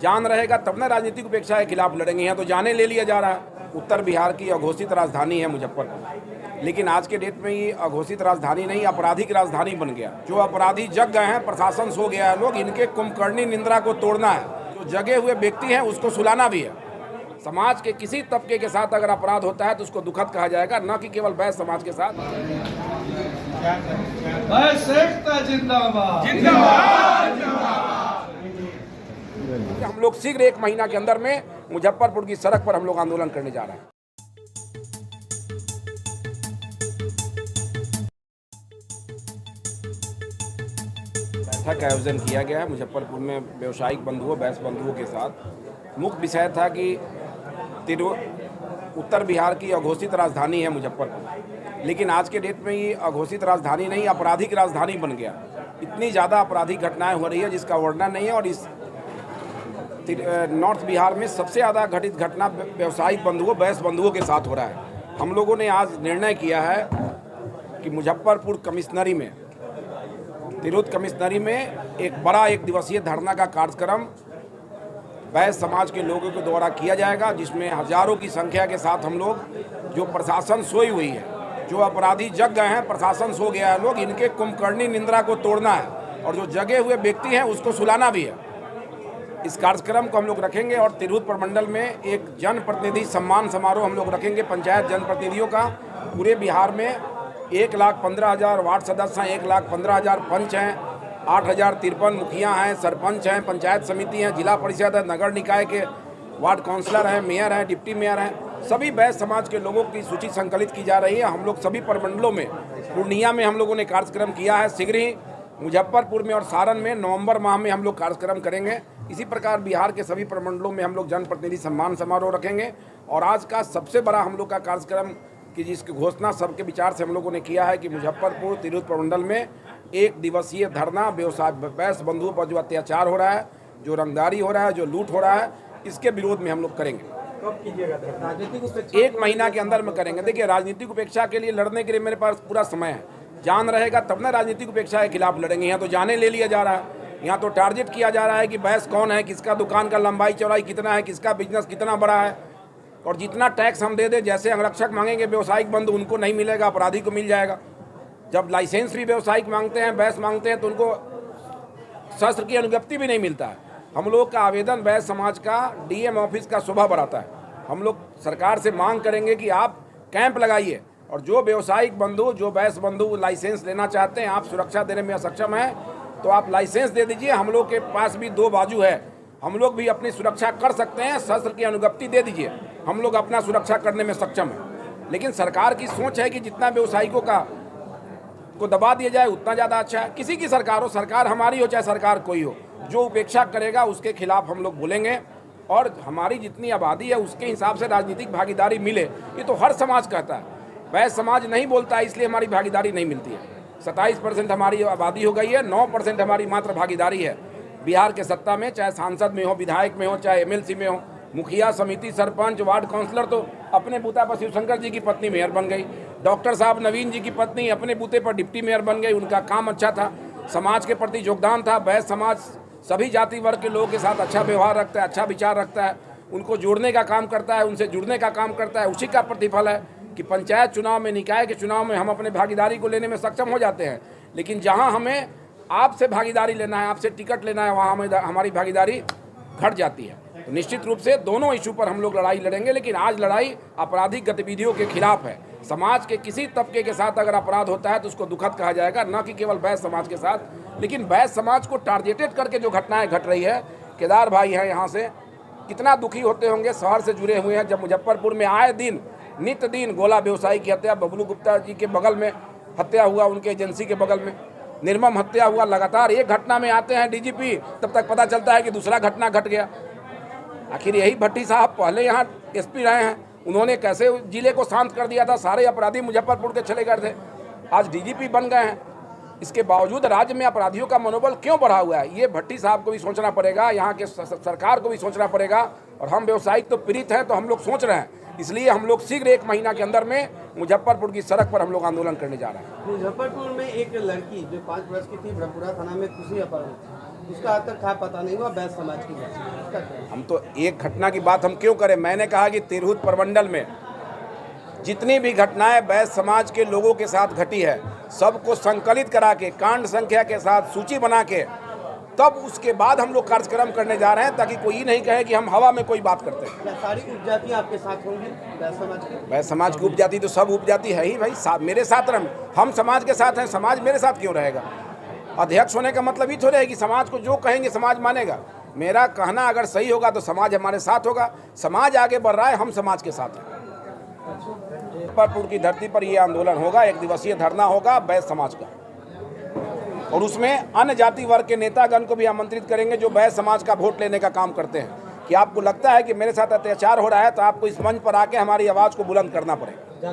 जान रहेगा तब ना राजनीतिक उपेक्षा के खिलाफ लड़ेंगे। यहाँ तो जाने ले लिया जा रहा है। उत्तर बिहार की अघोषित राजधानी है मुजफ्फरपुर, लेकिन आज के डेट में ये अघोषित राजधानी नहीं, आपराधिक राजधानी बन गया। जो अपराधी जग गए हैं, प्रशासन सो गया है, लोग इनके कुंभकर्णी निंद्रा को तोड़ना है। जो जगे हुए व्यक्ति हैं उसको सुलाना भी है। समाज के किसी तबके के साथ अगर अपराध होता है तो उसको दुखद कहा जाएगा, न कि केवल बैस समाज के साथ। हम लोग शीघ्र 1 महीना के अंदर में मुजफ्फरपुर की सड़क पर हम लोग आंदोलन करने जा रहे हैं। बैठक का आयोजन किया गया है मुजफ्फरपुर में व्यवसायिक बंधुओं, बैस बंधुओं के साथ। मुख्य विषय था कि उत्तर बिहार की अघोषित राजधानी है मुजफ्फरपुर, लेकिन आज के डेट में ये अघोषित राजधानी नहीं, आपराधिक राजधानी बन गया। इतनी ज़्यादा आपराधिक घटनाएं हो रही है जिसका वर्णन नहीं है। और इस नॉर्थ बिहार में सबसे ज़्यादा घटित घटना व्यवसायिक बंधुओं, बैस बंधुओं के साथ हो रहा है। हम लोगों ने आज निर्णय किया है कि मुजफ्फरपुर कमिश्नरी में, तिरहुत कमिश्नरी में एक दिवसीय धरना का कार्यक्रम बैस समाज के लोगों के द्वारा किया जाएगा, जिसमें हजारों की संख्या के साथ हम लोग, जो प्रशासन सोई हुई है, जो अपराधी जग गए हैं, प्रशासन सो गया है, लोग इनके कुंभकर्णी निंद्रा को तोड़ना है और जो जगे हुए व्यक्ति हैं उसको सुलाना भी है। इस कार्यक्रम को हम लोग रखेंगे और तिरहुत प्रमंडल में एक जनप्रतिनिधि सम्मान समारोह हम लोग रखेंगे। पंचायत जनप्रतिनिधियों का पूरे बिहार में 1,15,000 वार्ड सदस्य हैं, 1,15,000 पंच हैं, 8,053 मुखिया हैं, सरपंच हैं, पंचायत समिति हैं, जिला परिषद है, नगर निकाय के वार्ड काउंसलर हैं, मेयर हैं, डिप्टी मेयर हैं। सभी बैस समाज के लोगों की सूची संकलित की जा रही है। हम लोग सभी प्रमंडलों में, पूर्णिया में हम लोगों ने कार्यक्रम किया है, शीघ्र ही मुजफ्फरपुर में और सारण में नवंबर माह में हम लोग कार्यक्रम करेंगे। इसी प्रकार बिहार के सभी प्रमंडलों में हम लोग जनप्रतिनिधि सम्मान समारोह रखेंगे। और आज का सबसे बड़ा हम लोग का कार्यक्रम कि जिसकी घोषणा सबके विचार से हम लोगों ने किया है कि मुजफ्फरपुर तिरहुत प्रमंडल में 1 दिवसीय धरना व्यवसाय बैस बंधुओं पर जो अत्याचार हो रहा है, जो रंगदारी हो रहा है, जो लूट हो रहा है, इसके विरोध में हम लोग करेंगे। कब कीजिएगा धरना? 1 महीना के अंदर में करेंगे। देखिए, राजनीतिक उपेक्षा के लिए लड़ने के लिए मेरे पास पूरा समय है। जान रहेगा तब ना राजनीतिक उपेक्षा के खिलाफ लड़ेंगे। यहाँ तो जाने ले लिया जा रहा है। यहाँ तो टारगेट किया जा रहा है कि बैस कौन है, किसका दुकान का लंबाई चौड़ाई कितना है, किसका बिजनेस कितना बड़ा है। और जितना टैक्स हम दे दें, जैसे अंगरक्षक मांगेंगे व्यवसायिक बंधु, उनको नहीं मिलेगा, अपराधी को मिल जाएगा। जब लाइसेंस भी व्यवसायिक मांगते हैं, बैस मांगते हैं, तो उनको शस्त्र की अनुज्ञप्ति भी नहीं मिलता है। हम लोग का आवेदन बैस समाज का डीएम ऑफिस का शोभा बढ़ाता है। हम लोग सरकार से मांग करेंगे कि आप कैंप लगाइए और जो व्यवसायिक बंधु, जो बैस बंधु लाइसेंस लेना चाहते हैं, आप सुरक्षा देने में असक्षम हैं, तो आप लाइसेंस दे दीजिए। हम लोग के पास भी 2 बाजू है, हम लोग भी अपनी सुरक्षा कर सकते हैं। शस्त्र की अनुज्ञप्ति दे दीजिए, हम लोग अपना सुरक्षा करने में सक्षम हैं। लेकिन सरकार की सोच है कि जितना व्यवसायिकों को दबा दिया जाए उतना ज़्यादा अच्छा है। किसी की सरकार हो, सरकार हमारी हो चाहे सरकार कोई हो, जो उपेक्षा करेगा उसके खिलाफ हम लोग बोलेंगे। और हमारी जितनी आबादी है उसके हिसाब से राजनीतिक भागीदारी मिले, ये तो हर समाज कहता है। बैस समाज नहीं बोलता है, इसलिए हमारी भागीदारी नहीं मिलती है। 27% हमारी आबादी हो गई है, 9% हमारी मात्र भागीदारी है बिहार के सत्ता में, चाहे सांसद में हो, विधायक में हो, चाहे एमएलसी में हो। मुखिया, समिति, सरपंच, वार्ड काउंसलर तो अपने बूथा पर शिवशंकर जी की पत्नी मेयर बन गई। डॉक्टर साहब नवीन जी की पत्नी अपने बूथे पर डिप्टी मेयर बन गई। उनका काम अच्छा था, समाज के प्रति योगदान था। बैस समाज सभी जाति वर्ग के लोगों के साथ अच्छा व्यवहार रखता है, अच्छा विचार रखता है, उनको जोड़ने का काम करता है, उनसे जुड़ने का काम करता है। उसी का प्रतिफल है कि पंचायत चुनाव में, निकाय के चुनाव में हम अपने भागीदारी को लेने में सक्षम हो जाते हैं। लेकिन जहां हमें आपसे भागीदारी लेना है, आपसे टिकट लेना है, वहां हमारी भागीदारी घट जाती है। तो निश्चित रूप से दोनों इशू पर हम लोग लड़ाई लड़ेंगे। लेकिन आज लड़ाई आपराधिक गतिविधियों के खिलाफ है। समाज के किसी तबके के साथ अगर अपराध होता है तो उसको दुखद कहा जाएगा, न कि केवल बैस समाज के साथ। लेकिन बैस समाज को टारगेटेड करके जो घटनाएं घट रही है, केदार भाई हैं यहाँ से, कितना दुखी होते होंगे, शहर से जुड़े हुए हैं। जब मुजफ्फरपुर में आए दिन, नित्य दिन गोला व्यवसायी की हत्या, बबलू गुप्ता जी के बगल में हत्या हुआ, उनके एजेंसी के बगल में निर्मम हत्या हुआ। लगातार एक घटना में आते हैं डीजीपी, तब तक पता चलता है कि दूसरा घटना घट गया। आखिर यही भट्टी साहब पहले यहाँ एसपी रहे हैं, उन्होंने कैसे जिले को शांत कर दिया था, सारे अपराधी मुजफ्फरपुर के चले गए थे, आज डीजीपी बन गए हैं। इसके बावजूद राज्य में अपराधियों का मनोबल क्यों बढ़ा हुआ है, ये भट्टी साहब को भी सोचना पड़ेगा, यहाँ के सरकार को भी सोचना पड़ेगा। और हम व्यवसायिक तो पीड़ित हैं, तो हम लोग सोच रहे हैं, इसलिए हम लोग शीघ्र 1 महीना के अंदर में मुजफ्फरपुर की सड़क पर हम लोग आंदोलन करने जा रहे हैं। मुजफ्फरपुर में एक लड़की जो 5 वर्ष की थी, ब्रह्मपुरा थाना में खुशी अपहरण उसका आज तक था पता नहीं हुआ बैस समाज की बात है। उसका क्या है? हम तो एक घटना की बात हम क्यों करें। मैंने कहा कि तिरहुत प्रमंडल में जितनी भी घटनाएं बैस समाज के लोगों के साथ घटी है सबको संकलित करा के कांड संख्या के साथ सूची बना के तब उसके बाद हम लोग कार्यक्रम करने जा रहे हैं, ताकि कोई ये नहीं कहे कि हम हवा में कोई बात करते हैं। क्या सारी उपजाति आपके साथ होंगी बैस समाज की? बैस समाज की उपजाति तो सब उपजाति है ही भाई, मेरे साथ हम समाज के साथ हैं, समाज मेरे साथ क्यों रहेगा। अध्यक्ष होने का मतलब ही थोड़ा है कि समाज को जो कहेंगे समाज मानेगा। मेरा कहना अगर सही होगा तो समाज हमारे साथ होगा, समाज आगे बढ़ रहा है, हम समाज के साथ हैं। मुजफ्फरपुर की धरती पर ये आंदोलन होगा, 1 दिवसीय धरना होगा बैस समाज का, और उसमें अन्य जाति वर्ग के नेतागण को भी आमंत्रित करेंगे जो बैस समाज का वोट लेने का काम करते हैं। कि आपको लगता है कि मेरे साथ अत्याचार हो रहा है तो आपको इस मंच पर आके हमारी आवाज़ को बुलंद करना पड़ेगा।